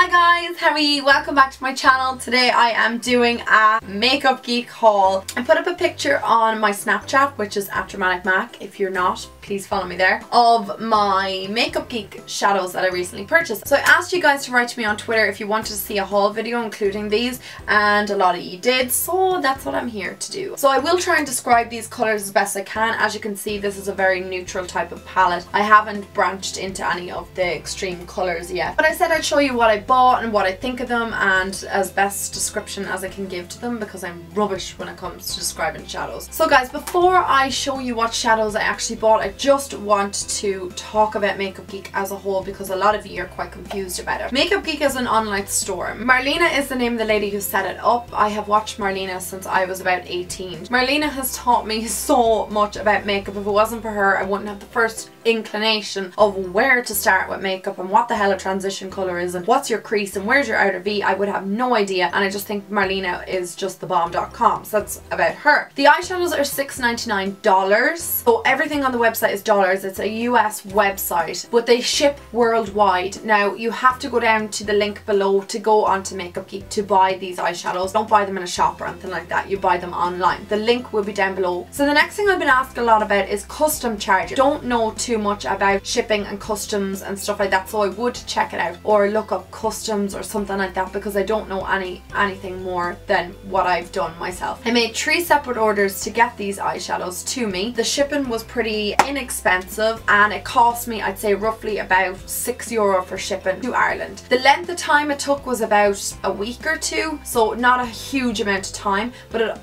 Hi guys, how are you? Welcome back to my channel. Today I am doing a Makeup Geek haul. I put up a picture on my Snapchat, which is at DramaticMac. If you're not, please follow me there, of my Makeup Geek shadows that I recently purchased. So I asked you guys to write to me on Twitter if you wanted to see a haul video including these, and a lot of you did, so that's what I'm here to do. So I will try and describe these colours as best I can. As you can see, this is a very neutral type of palette. I haven't branched into any of the extreme colours yet, but I said I'd show you what I bought and what I think of them, and as best description as I can give to them, because I'm rubbish when it comes to describing shadows. So guys, before I show you what shadows I actually bought, I just want to talk about Makeup Geek as a whole, because a lot of you are quite confused about it. Makeup Geek is an online store. Marlena is the name of the lady who set it up. I have watched Marlena since I was about 18. Marlena has taught me so much about makeup. If it wasn't for her, I wouldn't have the first inclination of where to start with makeup and what the hell a transition colour is and what's your crease and where's your outer V. I would have no idea, and I just think Marlena is just the bomb.com, so that's about her. The eyeshadows are $6.99, so everything on the website is dollars. It's a US website, but they ship worldwide. Now you have to go down to the link below to go onto Makeup Geek to buy these eyeshadows. Don't buy them in a shop or anything like that, you buy them online. The link will be down below. So the next thing I've been asked a lot about is custom charges. Don't know too much about shipping and customs and stuff like that, so I would check it out or look up customs or something like that, because I don't know anything more than what I've done myself. I made 3 separate orders to get these eyeshadows to me. The shipping was pretty inexpensive and it cost me, I'd say, roughly about €6 for shipping to Ireland. The length of time it took was about a week or two, so not a huge amount of time, but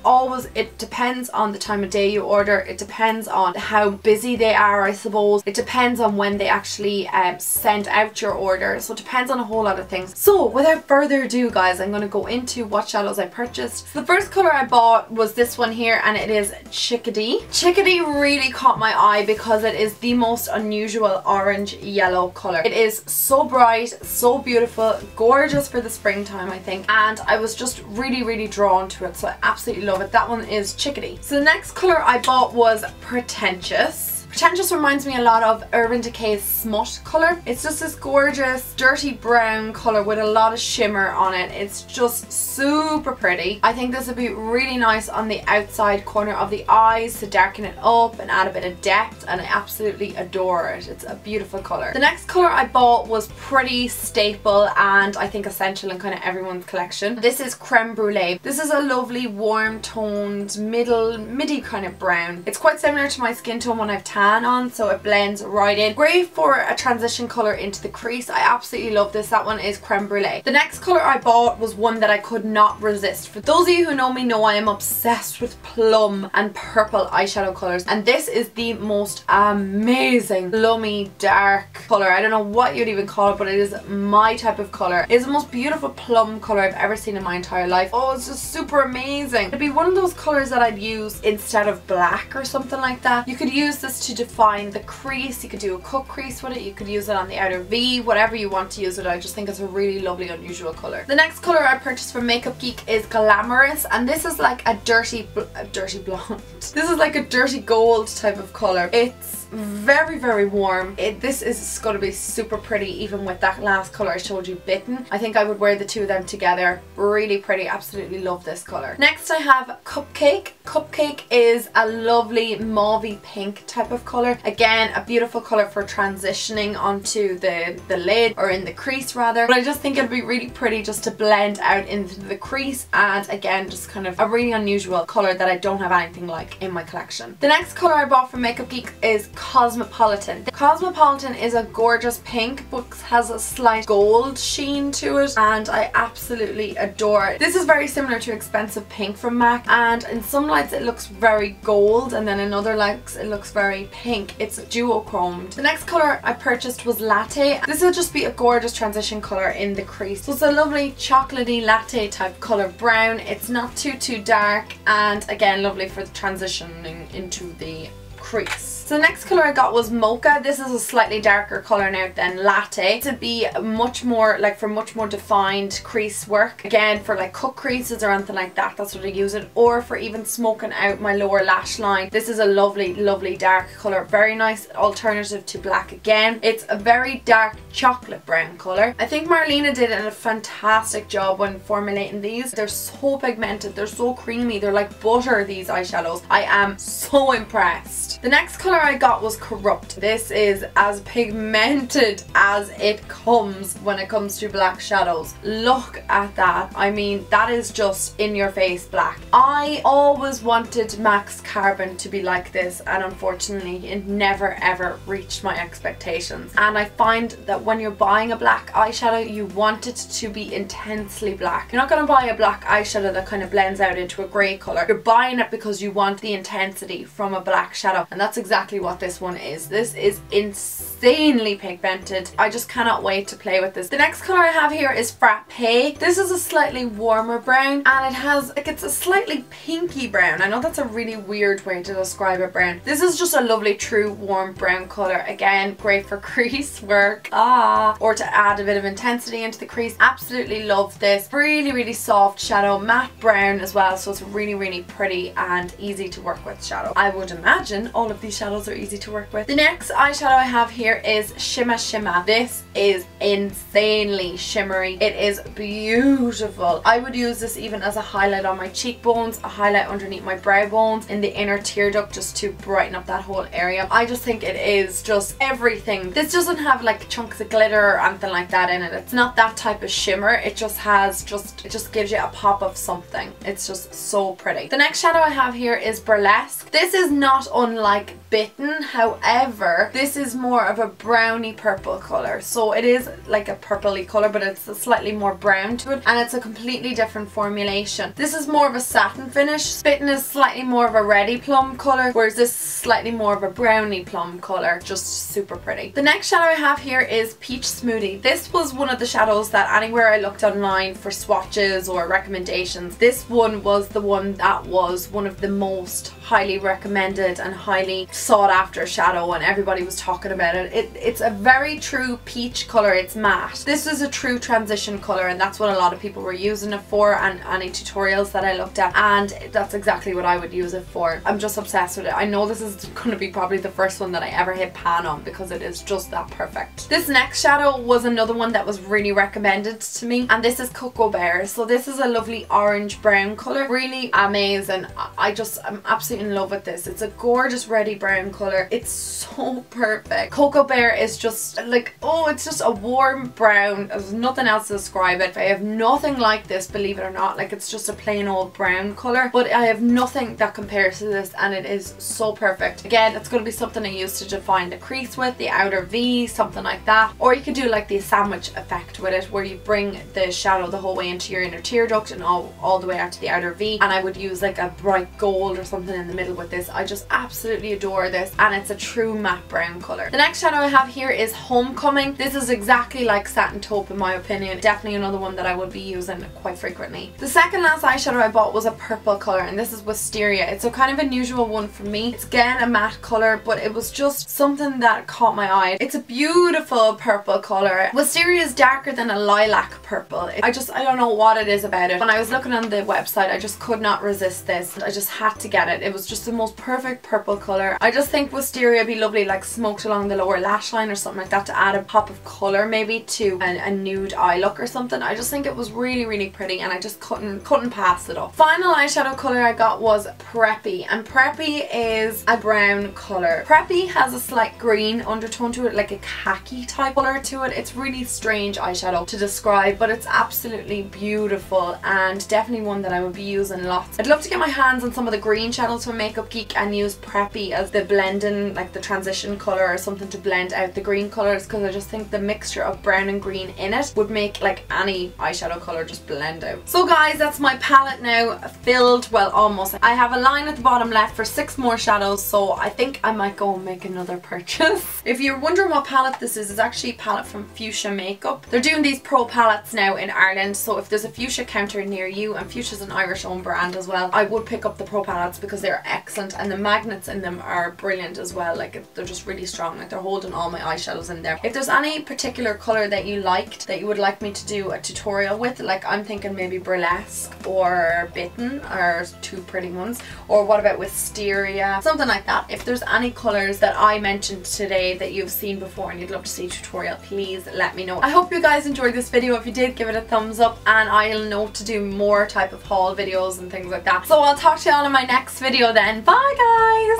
it depends on the time of day you order. It depends on how busy they are, I suppose. It depends on when they actually send out your order, so it depends on a whole lot of things. So without further ado guys, I'm going to go into what shadows I purchased. So the first colour I bought was this one here, and it is Chickadee. Chickadee really caught my eye because it is the most unusual orange yellow colour. It is so bright, so beautiful, gorgeous for the springtime I think, and I was just really drawn to it, so I absolutely love it. That one is Chickadee. So the next colour I bought was Pretentious. Pretentious reminds me a lot of Urban Decay's Smut colour. It's just this gorgeous dirty brown colour with a lot of shimmer on it. It's just super pretty. I think this would be really nice on the outside corner of the eyes to darken it up and add a bit of depth, and I absolutely adore it. It's a beautiful colour. The next colour I bought was pretty staple and I think essential in kind of everyone's collection. This is Creme Brulee. This is a lovely warm toned midi kind of brown. It's quite similar to my skin tone when I've tan on, so it blends right in. Great for a transition colour into the crease. I absolutely love this. That one is Creme Brulee. The next colour I bought was one that I could not resist. For those of you who know me know I am obsessed with plum and purple eyeshadow colours, and this is the most amazing plummy dark colour. I don't know what you'd even call it, but it is my type of colour. It is the most beautiful plum colour I've ever seen in my entire life. Oh, it's just super amazing. It'd be one of those colours that I'd use instead of black or something like that. You could use this to define the crease. You could do a cut crease with it. You could use it on the outer V, whatever you want to use it. I just think it's a really lovely unusual colour. The next colour I purchased from Makeup Geek is Glamorous, and this is like a dirty blonde. This is like a dirty gold type of colour. It's very warm. This is going to be super pretty even with that last colour I showed you, Bitten. I think I would wear the two of them together. Really pretty. Absolutely love this colour. Next I have Cupcake. Cupcake is a lovely mauvey pink type of colour. Again, a beautiful colour for transitioning onto the lid, or in the crease rather, but I just think it'd be really pretty just to blend out into the crease, and again just kind of a really unusual colour that I don't have anything like in my collection. The next colour I bought from Makeup Geek is Cosmopolitan. The Cosmopolitan is a gorgeous pink but has a slight gold sheen to it, and I absolutely adore it. This is very similar to Expensive Pink from MAC, and in some lights it looks very gold and then in other lights it looks very pink. It's duochromed. The next colour I purchased was Latte. This will just be a gorgeous transition colour in the crease. So it's a lovely chocolatey latte type colour brown. It's not too dark, and again lovely for transitioning into the crease. So the next colour I got was Mocha. This is a slightly darker colour now than Latte, to be much more like for much more defined crease work. Again, for like cut creases or anything like that, that's what I use it. Or for even smoking out my lower lash line. This is a lovely, lovely dark colour. Very nice alternative to black again. It's a very dark chocolate brown colour. I think Marlena did a fantastic job when formulating these. They're so pigmented, they're so creamy, they're like butter, these eyeshadows. I am so impressed. The next colour I got was Corrupt. This is as pigmented as it comes when it comes to black shadows. Look at that. I mean, that is just in your face black. I always wanted MAC's Carbon to be like this, and unfortunately it never ever reached my expectations. And I find that when you're buying a black eyeshadow, you want it to be intensely black. You're not going to buy a black eyeshadow that kind of blends out into a grey colour. You're buying it because you want the intensity from a black shadow, and that's exactly what this one is. This is insanely pigmented. I just cannot wait to play with this. The next colour I have here is Frappe. This is a slightly warmer brown, and it has like, it's a slightly pinky brown. I know that's a really weird way to describe a brown. This is just a lovely true warm brown colour. Again, great for crease work or to add a bit of intensity into the crease. Absolutely love this. Really, really soft shadow, matte brown as well, so it's really, really pretty and easy to work with shadow. I would imagine all of these shadows are easy to work with. The next eyeshadow I have here is Shimma Shimma. This is insanely shimmery. It is beautiful. I would use this even as a highlight on my cheekbones, a highlight underneath my brow bones, in the inner tear duct, just to brighten up that whole area. I just think it is just everything. This doesn't have like chunks of glitter or anything like that in it. It's not that type of shimmer. It just has it just gives you a pop of something. It's just so pretty. The next shadow I have here is Burlesque. This is not unlike Bitten, however this is more of a browny purple colour. So it is like a purpley colour, but it's a slightly more brown to it, and it's a completely different formulation. This is more of a satin finish. Bitten is slightly more of a reddy plum colour, whereas this is slightly more of a browny plum colour. Just super pretty. The next shadow I have here is Peach Smoothie. This was one of the shadows that anywhere I looked online for swatches or recommendations, this one was the one that was one of the most highly recommended and highly sought after shadow, and everybody was talking about it. It's a very true peach colour. It's matte. This is a true transition colour, and that's what a lot of people were using it for, and any tutorials that I looked at, and that's exactly what I would use it for. I'm just obsessed with it. I know this is going to be probably the first one that I ever hit pan on because it is just that perfect. This next shadow was another one that was really recommended to me, and this is Cocoa Bear. So this is a lovely orange brown colour. Really amazing. I'm absolutely in love with this. It's a gorgeous reddy brown colour. It's so perfect. Cocoa Bear is just like, oh, it's just a warm brown. There's nothing else to describe it. I have nothing like this, believe it or not. Like, it's just a plain old brown colour, but I have nothing that compares to this, and it is so perfect. Again, it's going to be something I use to define the crease with, the outer V, something like that. Or you could do like the sandwich effect with it, where you bring the shadow the whole way into your inner tear duct and all the way out to the outer V. And I would use like a bright gold or something in the middle with this. I just absolutely adore this, and it's a true matte brown colour. The next shadow I have here is Homecoming. This is exactly like Satin Taupe in my opinion. Definitely another one that I would be using quite frequently. The second last eyeshadow I bought was a purple colour, and this is Wisteria. It's a kind of unusual one for me. It's again a matte colour, but it was just something that caught my eye. It's a beautiful purple colour. Wisteria is darker than a lilac purple. I don't know what it is about it. When I was looking on the website, I just could not resist this. I just had to get it. It was just the most perfect purple colour. I just think Wisteria would be lovely like smoked along the lower lash line or something like that, to add a pop of colour maybe to a nude eye look or something. I just think it was really, really pretty, and I just couldn't pass it up. Final eyeshadow colour I got was Preppy, and Preppy is a brown colour. Preppy has a slight green undertone to it, like a khaki type colour to it. It's really strange eyeshadow to describe, but it's absolutely beautiful, and definitely one that I would be using lots. I'd love to get my hands on some of the green shadows from Makeup Geek and use Preppy as the blending, like the transition colour or something to blend out the green colours, because I just think the mixture of brown and green in it would make like any eyeshadow colour just blend out. So guys, that's my palette now filled. Well, almost. I have a line at the bottom left for 6 more shadows, so I think I might go and make another purchase. If you're wondering what palette this is, it's actually a palette from Fuchsia Makeup. They're doing these pro palettes now in Ireland, so if there's a Fuchsia counter near you, and Fuchsia's an Irish owned brand as well, I would pick up the pro palettes because they're excellent, and the magnets in them are are brilliant as well. Like they're just really strong, like they're holding all my eyeshadows in there. If there's any particular colour that you liked that you would like me to do a tutorial with, like I'm thinking maybe Burlesque or Bitten are two pretty ones, or what about Wisteria, something like that. If there's any colours that I mentioned today that you've seen before and you'd love to see a tutorial, please let me know. I hope you guys enjoyed this video. If you did, give it a thumbs up, and I'll know to do more type of haul videos and things like that. So I'll talk to you all in my next video then. Bye guys!